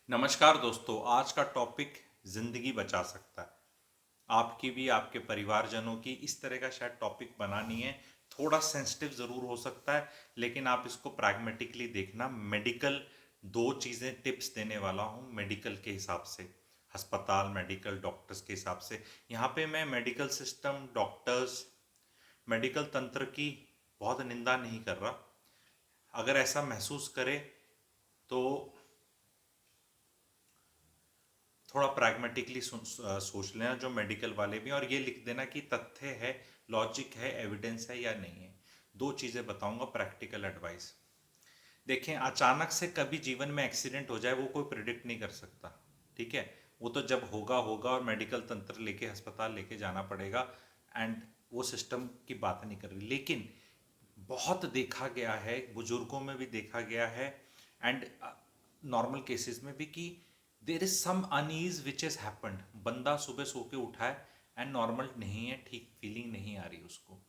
नमस्कार दोस्तों। आज का टॉपिक जिंदगी बचा सकता है आपकी भी, आपके परिवारजनों की। इस तरह का शायद टॉपिक बनानी है। थोड़ा सेंसिटिव ज़रूर हो सकता है, लेकिन आप इसको प्रैग्मेटिकली देखना। मेडिकल दो चीज़ें टिप्स देने वाला हूँ मेडिकल के हिसाब से, अस्पताल मेडिकल डॉक्टर्स के हिसाब से। यहाँ पे मैं मेडिकल सिस्टम, डॉक्टर्स, मेडिकल तंत्र की बहुत निंदा नहीं कर रहा। अगर ऐसा महसूस करे तो थोड़ा प्रैग्मेटिकली सोच लेना, जो मेडिकल वाले भी हैं, और ये लिख देना कि तथ्य है, लॉजिक है, एविडेंस है या नहीं है। दो चीज़ें बताऊंगा, प्रैक्टिकल एडवाइस। देखें, अचानक से कभी जीवन में एक्सीडेंट हो जाए वो कोई प्रिडिक्ट नहीं कर सकता। ठीक है, वो तो जब होगा होगा, और मेडिकल तंत्र लेके अस्पताल लेके जाना पड़ेगा। एंड वो सिस्टम की बात नहीं कर रही, लेकिन बहुत देखा गया है, बुजुर्गों में भी देखा गया है, एंड नॉर्मल केसेस में भी, कि there is some unease which is happened. बंदा सुबह सो के उठा है एंड नॉर्मल नहीं है, ठीक फीलिंग नहीं आ रही उसको,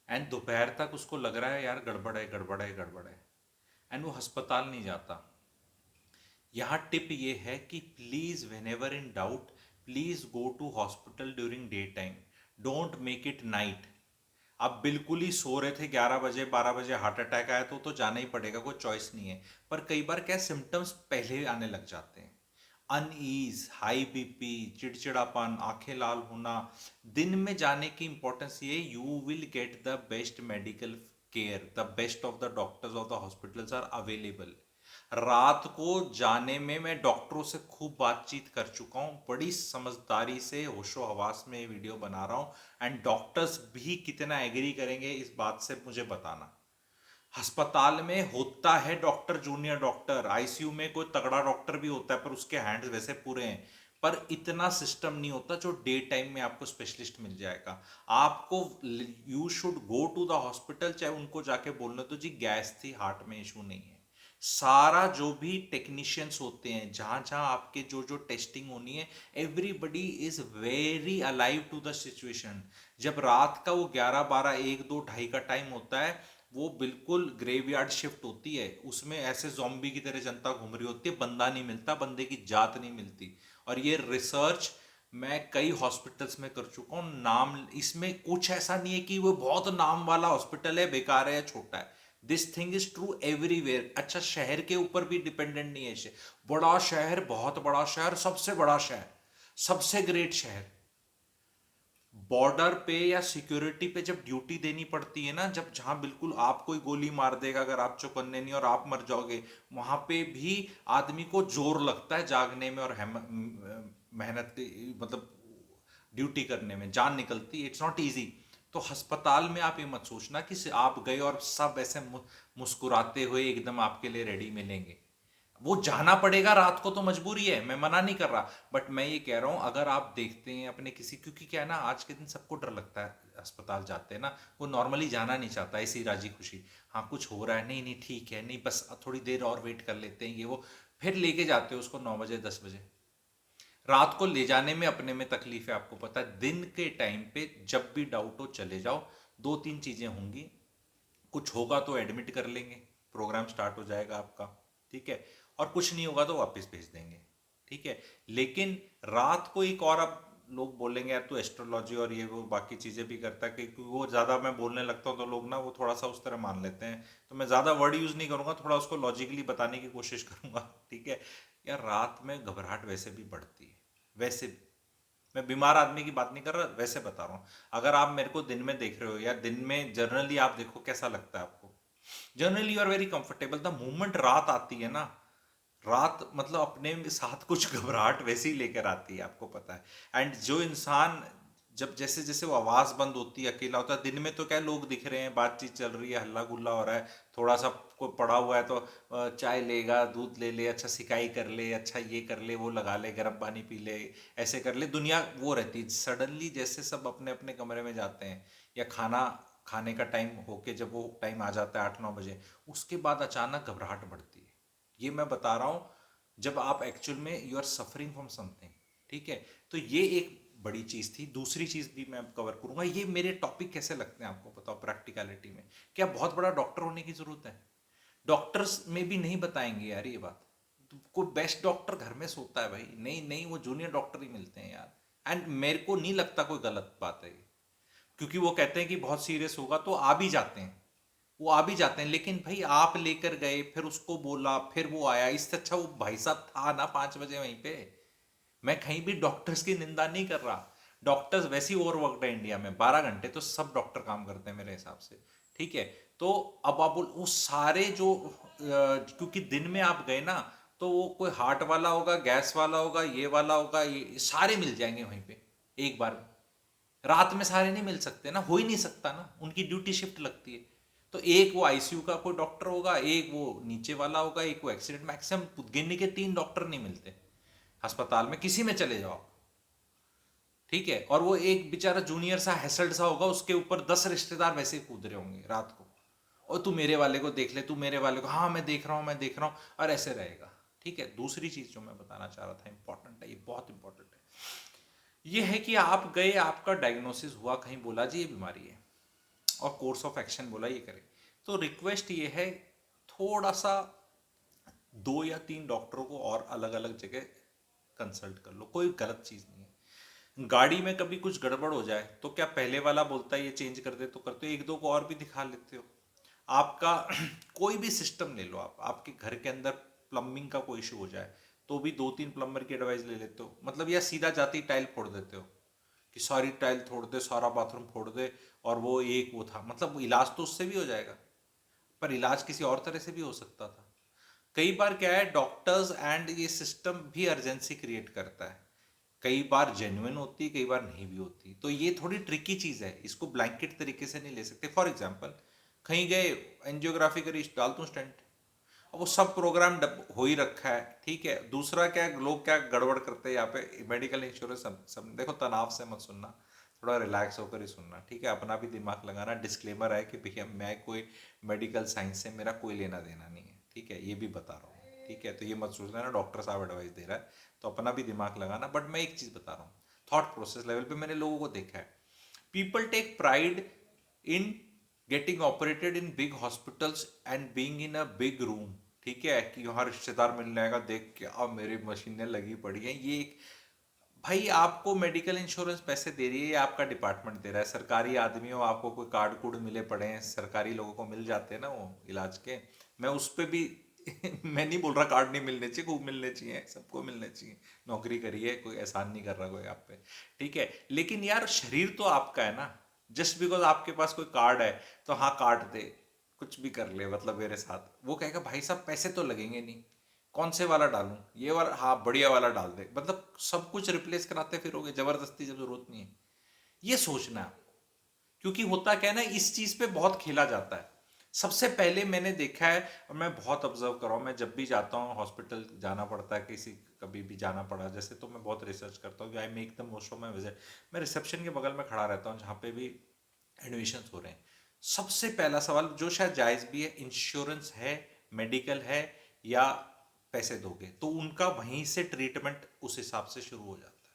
एंड दोपहर तक उसको लग रहा है यार गड़बड़ है, गड़बड़ है, गड़बड़ है, एंड वो अस्पताल नहीं जाता। यहाँ टिप ये है कि please whenever in doubt, please go to hospital during day time, don't make it night. आप बिल्कुल ही सो रहे थे, 11 बजे 12 बजे हार्ट अटैक आया तो जाना ही पड़ेगा, कोई चॉइस नहीं है। पर कई बार क्या सिम्टम्स पहले आने लग जाते हैं, अनईज, हाई बीपी, चिड़चिड़ापन, आंखें लाल होना। दिन में जाने की इंपॉर्टेंस ये, you will get the best medical care, the best of the doctors of the hospitals are available. रात को जाने में मैं डॉक्टरों से खूब बातचीत कर चुका हूँ, बड़ी समझदारी से होशो हवास में ये वीडियो बना रहा हूँ। एंड डॉक्टर्स भी कितना एग्री करेंगे इस बात से मुझे बताना। अस्पताल में होता है डॉक्टर, जूनियर डॉक्टर, आईसीयू में कोई तगड़ा डॉक्टर भी होता है, पर उसके हैंड्स वैसे पूरे हैं। पर इतना सिस्टम नहीं होता जो डे टाइम में आपको स्पेशलिस्ट मिल जाएगा। आपको, you should go to the hospital, चाहे उनको जाके बोलना तो जी गैस थी, हार्ट में इशू नहीं है। सारा जो भी टेक्नीशियंस होते हैं, जहां जहां आपके जो जो टेस्टिंग होनी है, everybody is very alive to the situation. जब रात का वो 11 12 1 2 2:30 का टाइम होता है, वो बिल्कुल ग्रेवयार्ड शिफ्ट होती है, उसमें ऐसे जॉम्बी की तरह जनता घूम रही होती है, बंदा नहीं मिलता, बंदे की जात नहीं मिलती। और ये रिसर्च मैं कई हॉस्पिटल्स में कर चुका हूँ। नाम इसमें कुछ ऐसा नहीं है कि वो बहुत नाम वाला हॉस्पिटल है, बेकार है या छोटा है। This thing is true everywhere. अच्छा, शहर के ऊपर भी डिपेंडेंट नहीं है। बड़ा शहर, बहुत बड़ा शहर, सबसे बड़ा शहर, सबसे ग्रेट शहर, बॉर्डर पे या सिक्योरिटी पे जब ड्यूटी देनी पड़ती है ना, जब जहां बिल्कुल आप, कोई गोली मार देगा अगर आप चौकन्ने नहीं और आप मर जाओगे, वहां पे भी आदमी को जोर लगता है जागने में, और मेहनत, मतलब ड्यूटी करने में जान निकलती है। It's not easy. तो अस्पताल में आप ये मत सोचना कि आप गए और सब ऐसे मुस्कुराते हुए एकदम आपके लिए रेडी मिलेंगे। वो जाना पड़ेगा रात को, तो मजबूरी है, मैं मना नहीं कर रहा। बट मैं ये कह रहा हूं, अगर आप देखते हैं अपने किसी, क्योंकि क्या है ना, आज के दिन सबको डर लगता है अस्पताल जाते हैं ना, वो नॉर्मली जाना नहीं चाहता, ऐसी राजी खुशी। हाँ कुछ हो रहा है, नहीं नहीं ठीक है, नहीं बस थोड़ी देर और वेट कर लेते हैं, ये वो, फिर लेके जाते हो उसको 9 बजे 10 बजे। रात को ले जाने में अपने में तकलीफ है, आपको पता है। दिन के टाइम पे जब भी डाउट हो चले जाओ। दो तीन चीजें होंगी, कुछ होगा तो एडमिट कर लेंगे, प्रोग्राम स्टार्ट हो जाएगा आपका। ठीक है, और कुछ नहीं होगा तो वापस भेज देंगे। ठीक है, लेकिन रात को एक और, अब लोग बोलेंगे यार तू एस्ट्रोलॉजी और ये वो बाकी चीजें भी करता है, क्योंकि वो ज्यादा मैं बोलने लगता हूँ तो लोग ना वो थोड़ा सा उस तरह मान लेते हैं। तो मैं ज्यादा वर्ड यूज नहीं करूंगा, थोड़ा उसको लॉजिकली बताने की कोशिश करूंगा। ठीक है, यार रात में घबराहट वैसे भी बढ़ती है, वैसे भी। मैं बीमार आदमी की बात नहीं कर रहा, वैसे बता रहा हूँ। अगर आप मेरे को दिन में देख रहे हो, या दिन में जनरली आप देखो, कैसा लगता है आपको? Generally you are very comfortable. The moment रात आती है ना, रात मतलब अपने साथ कुछ घबराहट वैसी लेकर आती है, आपको पता है। एंड जो इंसान, जब जैसे जैसे वो आवाज बंद होती है, अकेला होता है, दिन में तो क्या है, लोग दिख रहे हैं, बातचीत चल रही है, हल्ला गुल्ला हो रहा है, थोड़ा सा कोई पड़ा हुआ है तो चाय लेगा, दूध ले ले, अच्छा सिकाई कर ले, अच्छा ये कर ले, वो लगा ले, गर्म पानी पी ले, ऐसे कर ले, दुनिया वो रहती है। सडनली जैसे सब अपने अपने कमरे में जाते हैं, या खाना खाने का टाइम होके जब वो टाइम आ जाता है 8 9 बजे, उसके बाद अचानक घबराहट बढ़ती है। ये मैं बता रहा हूँ, जब आप एक्चुअल में you are suffering from something. ठीक है, तो ये एक बड़ी चीज थी। दूसरी चीज भी मैं कवर करूंगा। ये मेरे टॉपिक कैसे लगते हैं आपको बताओ प्रैक्टिकलिटी में? क्या बहुत बड़ा डॉक्टर होने की जरूरत है? डॉक्टर्स में भी नहीं बताएंगे यार ये बात। कोई बेस्ट डॉक्टर घर में सोता है भाई? नहीं नहीं, वो जूनियर डॉक्टर ही मिलते हैं यार। एंड मेरे को नहीं लगता कोई गलत बात है ये, क्योंकि वो कहते हैं कि बहुत सीरियस होगा तो आ भी जाते हैं, वो आ भी जाते हैं। लेकिन भाई आप लेकर गए, फिर उसको बोला, फिर वो आया, इससे अच्छा वो भाई साहब था ना 5 बजे वहीं पे। मैं कहीं भी डॉक्टर्स की निंदा नहीं कर रहा, डॉक्टर्स वैसे ही ओवरवर्कड है इंडिया में, 12 घंटे तो सब डॉक्टर काम करते हैं मेरे हिसाब से, ठीक है। तो अब आप बोल वो सारे जो क्योंकि दिन में आप गए ना, तो वो कोई हार्ट वाला होगा, गैस वाला होगा, ये वाला होगा, ये सारे मिल जाएंगे वहीं पे एक बार में। रात में सारे नहीं मिल सकते ना, हो ही नहीं सकता ना, उनकी ड्यूटी शिफ्ट लगती है। तो एक वो आईसीयू का कोई डॉक्टर होगा, एक वो नीचे वाला होगा, एक वो एक्सीडेंट, मैक्सिमम गिनने के 3 डॉक्टर नहीं मिलते अस्पताल में, किसी में चले जाओ, ठीक है। और वो एक बेचारा जूनियर सा हैसल्ड सा होगा, उसके ऊपर 10 रिश्तेदार वैसे ही कूद रहे होंगे रात को, और तू मेरे वाले को देख ले, तू मेरे वाले को, हाँ मैं देख रहा हूँ, मैं देख रहा हूँ, और ऐसे रहेगा, ठीक है। दूसरी चीज जो मैं बताना चाह रहा था, इंपॉर्टेंट है, ये बहुत इंपॉर्टेंट है, ये है कि आप गए, आपका डायग्नोसिस हुआ, कहीं बोला जी ये बीमारी है, और कोर्स ऑफ एक्शन बोला ये करें, तो रिक्वेस्ट ये है, थोड़ा सा 2 या 3 डॉक्टरों को और अलग अलग जगह कंसल्ट कर लो, कोई गलत चीज़ नहीं है। गाड़ी में कभी कुछ गड़बड़ हो जाए तो क्या पहले वाला बोलता है ये चेंज कर दे, तो करते हो, एक दो को और भी दिखा लेते हो। आपका कोई भी सिस्टम ले लो आप, आपके घर के अंदर प्लम्बिंग का कोई इशू हो जाए तो भी 2-3 प्लम्बर की एडवाइस ले लेते हो, मतलब या सीधा जाती टाइल फोड़ देते हो कि सारी टाइल तोड़ दे, सारा बाथरूम फोड़ दे, और वो एक वो था, मतलब इलाज तो उससे भी हो जाएगा, पर इलाज किसी और तरह से भी हो सकता था। कई बार क्या है, डॉक्टर्स एंड ये सिस्टम भी अर्जेंसी क्रिएट करता है, कई बार जेन्युइन होती है, कई बार नहीं भी होती, तो ये थोड़ी ट्रिकी चीज है, इसको ब्लैंकेट तरीके से नहीं ले सकते। फॉर एग्जाम्पल कहीं गए, एंजियोग्राफी करी, डाल दूं स्टेंट, अब वो सब प्रोग्राम हो ही रखा है, ठीक है। दूसरा क्या, लोग क्या गड़बड़ करते हैं यहाँ पे, मेडिकल इंश्योरेंस सब देखो, तनाव से मत सुनना, थोड़ा रिलैक्स होकर ही सुनना, ठीक है। अपना भी दिमाग लगाना, डिस्क्लेमर है कि भैया मैं कोई मेडिकल साइंस से मेरा कोई लेना देना नहीं है, ठीक है, ये भी बता रहा हूँ, ठीक है। तो ये मत सोचना ना डॉक्टर साहब एडवाइस दे रहा है, तो अपना भी दिमाग लगाना। बट मैं एक चीज़ बता रहा हूँ, थॉट प्रोसेस लेवल पे मैंने लोगों को देखा है, people take pride in getting operated in big hospitals and being in a big room, ठीक है, कि वहाँ रिश्तेदार मिलने आएगा, देख के अब मेरी मशीनें लगी पड़ी हैं, ये एक, भाई आपको मेडिकल इंश्योरेंस पैसे दे रही है या आपका डिपार्टमेंट दे रहा है? सरकारी आदमी हो, आपको कोई कार्ड कूड मिले पड़े हैं, सरकारी लोगों को मिल जाते हैं ना वो इलाज के, मैं उस पे भी मैं नहीं बोल रहा कार्ड नहीं मिलने चाहिए, खूब मिलने चाहिए, सबको मिलने चाहिए, नौकरी करिए, कोई एहसान नहीं कर रहा कोई आप पे, ठीक है। लेकिन यार शरीर तो आपका है ना, जस्ट बिकॉज आपके पास कोई कार्ड है तो हाँ कार्ड दे, कुछ भी कर ले, मतलब मेरे साथ वो कहेगा भाई साहब पैसे तो लगेंगे नहीं, कौन से वाला डालूं, ये वाला, हाँ बढ़िया वाला डाल दे, मतलब सब कुछ रिप्लेस कराते फिरोगे जबरदस्ती जब जरूरत नहीं है, ये सोचना है आपको। क्योंकि होता क्या है ना, इस चीज पे बहुत खेला जाता है। सबसे पहले मैंने देखा है, और मैं बहुत ऑब्जर्व कर रहा हूँ, मैं जब भी जाता हूँ हॉस्पिटल जाना पड़ता है, किसी कभी भी जाना पड़ा जैसे, तो मैं बहुत रिसर्च करता हूँ, I make the most of my visit. मैं रिसेप्शन के बगल में खड़ा रहता हूँ जहाँ पे भी एडमिशन हो रहे हैं। सबसे पहला सवाल जो शायद जायज भी है, इंश्योरेंस है, मेडिकल है, या पैसे दोगे, तो उनका वहीं से ट्रीटमेंट उस हिसाब से शुरू हो जाता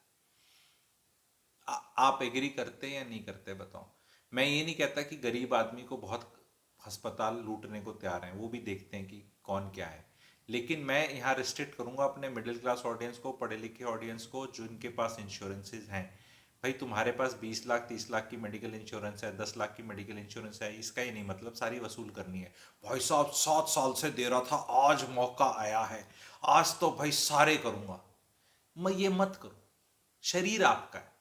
है। आप एग्री करते हैं या नहीं करते बताओ? मैं ये नहीं कहता कि गरीब आदमी को बहुत अस्पताल लूटने को तैयार हैं, वो भी देखते हैं कि कौन क्या है, लेकिन मैं यहाँ रिस्ट्रिक्ट करूंगा अपने मिडिल क्लास ऑडियंस को, पढ़े लिखे ऑडियंस को, जिनके पास इंश्योरेंसेज हैं। भाई तुम्हारे पास 20 लाख 30 लाख की मेडिकल इंश्योरेंस है, 10 लाख की मेडिकल इंश्योरेंस है, इसका ही नहीं मतलब सारी वसूल करनी है। भाई साहब 7 साल से दे रहा था, आज मौका आया है, आज तो भाई सारे करूंगा। मैं ये मत करो, शरीर आपका है,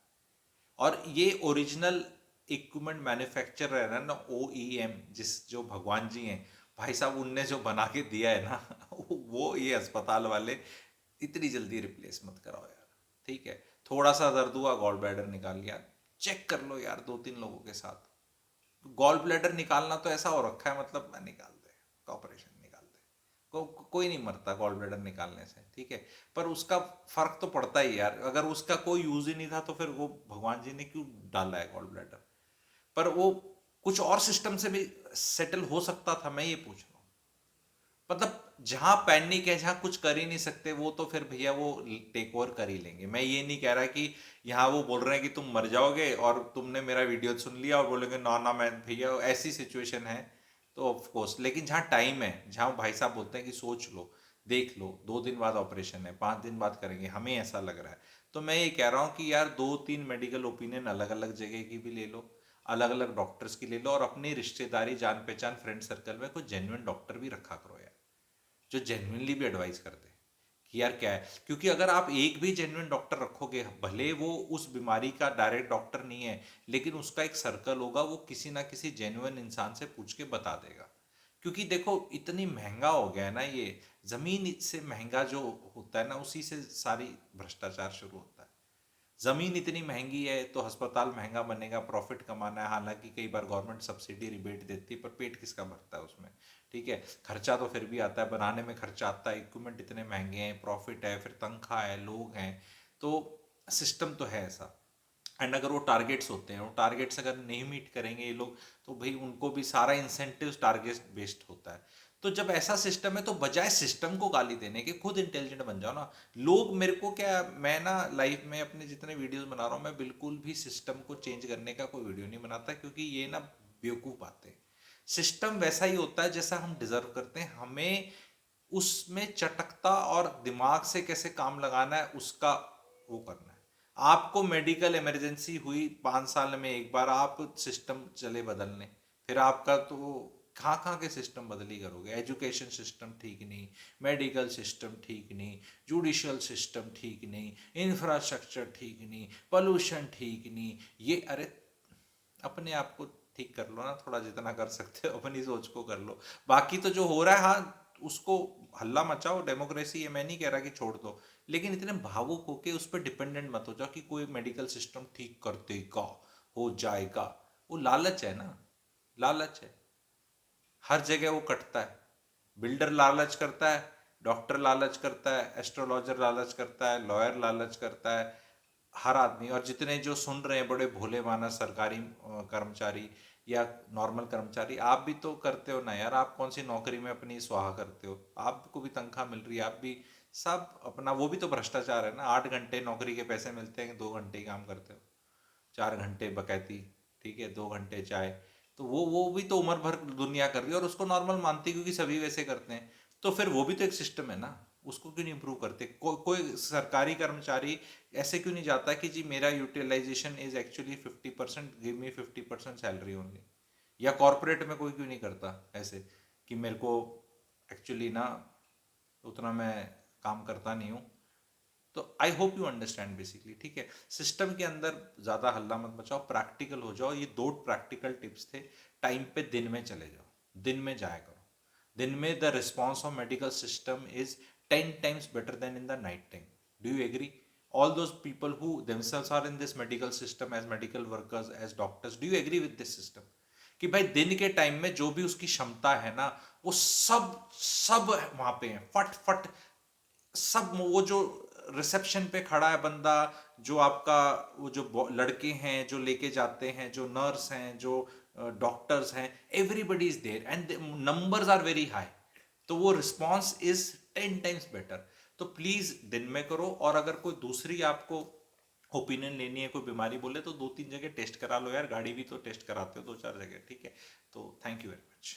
और ये ओरिजिनल इक्विपमेंट मैन्युफैक्चरर है ना, OEM, जिस जो भगवान जी हैं भाई साहब, उनने जो बना के दिया है ना वो ये अस्पताल वाले इतनी जल्दी रिप्लेस मत कराओ यार, ठीक है। थोड़ा सा दर्द हुआ, गॉल ब्लैडर निकाल लिया, चेक कर लो यार 2-3 लोगों के साथ। गॉल ब्लैडर निकालना तो ऐसा हो रखा है, मतलब मैं निकाल दे, ऑपरेशन निकाल दे, कोई नहीं मरता गॉल ब्लैडर निकालने से, ठीक है। पर उसका फर्क तो पड़ता ही यार, अगर उसका कोई यूज ही नहीं था तो फिर वो भगवान जी ने क्यों डाला है गॉल ब्लैडर? पर वो कुछ और सिस्टम से भी सेटल हो सकता था, मैं ये पूछ रहा हूँ। मतलब जहां पैनिक है, जहां कुछ कर ही नहीं सकते, वो तो फिर भैया वो टेक ओवर कर ही लेंगे। मैं ये नहीं कह रहा कि यहाँ वो बोल रहे हैं कि तुम मर जाओगे और तुमने मेरा वीडियो सुन लिया और बोलोगे ना ना, मैं भैया ऐसी सिचुएशन है तो ऑफ कोर्स, लेकिन जहाँ टाइम है, जहाँ भाई साहब बोलते हैं कि सोच लो, देख लो, 2 दिन बाद ऑपरेशन है, 5 दिन बाद करेंगे, हमें ऐसा लग रहा है। तो मैं ये कह रहा हूँ कि यार 2-3 मेडिकल ओपिनियन अलग अलग जगह की भी ले लो, अलग अलग डॉक्टर्स की ले लो, और अपनी रिश्तेदारी, जान पहचान, फ्रेंड सर्कल में कुछ जेन्युइन डॉक्टर भी रखा करो यार, जो जेन्युइनली भी एडवाइस करते हैं कि यार क्या है। क्योंकि अगर आप एक भी जेन्युइन डॉक्टर रखोगे, भले वो उस बीमारी का डायरेक्ट डॉक्टर नहीं है, लेकिन उसका एक सर्कल होगा, वो किसी ना किसी जेन्युइन इंसान से पूछ के बता देगा। क्योंकि देखो इतनी महंगा हो गया है ना ये, जमीन से महंगा जो होता है ना, उसी से सारी भ्रष्टाचार शुरू होता है। जमीन इतनी महंगी है तो अस्पताल महंगा बनेगा, प्रॉफिट कमाना है। हालांकि कई बार गवर्नमेंट सब्सिडी रिबेट देती है, पर पेट किसका भरता है उसमें, ठीक है। खर्चा तो फिर भी आता है, बनाने में खर्चा आता है, इक्विपमेंट इतने महंगे हैं, प्रॉफिट है, फिर तनख्वाह है, लोग हैं, तो सिस्टम तो है ऐसा। एंड अगर वो टारगेट्स होते हैं, वो टारगेट्स अगर नहीं मीट करेंगे ये लोग, तो भाई उनको भी सारा इंसेंटिव टारगेट बेस्ड होता है। तो जब ऐसा सिस्टम है तो बजाय सिस्टम को गाली देने के खुद इंटेलिजेंट बन जाओ ना। लोग मेरे को क्या, मैं ना लाइफ में अपने जितने वीडियोस बना रहा हूँ, मैं बिल्कुल भी सिस्टम को चेंज करने का कोई वीडियो नहीं बनाता, क्योंकि ये ना बेवकूफ़ बातें। सिस्टम वैसा ही होता है जैसा हम डिजर्व करते हैं, हमें उसमें चटकता और दिमाग से कैसे काम लगाना है उसका वो करना है। आपको मेडिकल इमरजेंसी हुई 5 साल में एक बार, आप सिस्टम चले बदलने, फिर आपका तो कहाँ कहाँ के सिस्टम बदली करोगे। एजुकेशन सिस्टम ठीक नहीं, मेडिकल सिस्टम ठीक नहीं, जुडिशियल सिस्टम ठीक नहीं, इंफ्रास्ट्रक्चर ठीक नहीं, पोल्यूशन ठीक नहीं। ये अरे अपने आप को ठीक कर लो ना थोड़ा, जितना कर सकते हो अपनी सोच को कर लो। बाकी तो जो हो रहा है, हाँ उसको हल्ला मचाओ, डेमोक्रेसी है, मैं नहीं कह रहा कि छोड़ दो, लेकिन इतने भावुक होके उस पर डिपेंडेंट मत हो जाओ कि कोई मेडिकल सिस्टम ठीक कर देगा, हो जाएगा। वो लालच है ना, लालच है, हर जगह वो कटता है। बिल्डर लालच करता है, डॉक्टर लालच करता है, एस्ट्रोलॉजर लालच करता है, लॉयर लालच करता है, हर आदमी। और जितने जो सुन रहे हैं बड़े भोले मानस सरकारी कर्मचारी या नॉर्मल कर्मचारी, आप भी तो करते हो ना यार। आप कौन सी नौकरी में अपनी स्वाहा करते हो, आपको भी तनख्वाह मिल रही है, आप भी सब अपना, वो भी तो भ्रष्टाचार है ना। 8 घंटे नौकरी के पैसे मिलते हैं, 2 घंटे ही काम करते हो, 4 घंटे बकैती, ठीक है, 2 घंटे चाय। तो वो भी तो उम्र भर दुनिया कर रही है और उसको नॉर्मल मानती है, क्योंकि सभी वैसे करते हैं। तो फिर वो भी तो एक सिस्टम है ना, उसको क्यों नहीं इम्प्रूव करते। कोई सरकारी कर्मचारी ऐसे क्यों नहीं जाता कि जी मेरा utilisation is actually 50%, give me 50% salary only. या कॉरपोरेट में कोई क्यों नहीं करता ऐसे कि मेरे को एक्चुअली ना उतना मैं काम करता नहीं हूँ। तो I hope you understand basically, ठीक है। सिस्टम के अंदर ज़्यादा हल्ला मत मचाओ, प्रैक्टिकल हो जाओ। ये 2 प्रैक्टिकल टिप्स थे। टाइम पे दिन में चले जाओ, दिन में जाया करो। दिन में the response of medical system is 10 times better than in the night time. Do you agree? All those people who themselves are in this medical system as medical workers, as doctors, do you agree with this system? कि भाई दिन के time में जो भी उसकी क्षमता है ना, वो सब सब वहां पे है, फट फट सब। वो जो रिसेप्शन पे खड़ा है बंदा, जो आपका वो जो लड़के हैं जो लेके जाते हैं, जो नर्स हैं, जो डॉक्टर्स हैं, everybody is there and numbers are very high. तो वो रिस्पॉन्स इज 10 times बेटर। तो प्लीज दिन में करो। और अगर कोई दूसरी आपको ओपिनियन लेनी है, कोई बीमारी बोले, तो 2-3 जगह टेस्ट करा लो यार, गाड़ी भी तो टेस्ट कराते हो 2-4 जगह, ठीक है। तो थैंक यू वेरी मच।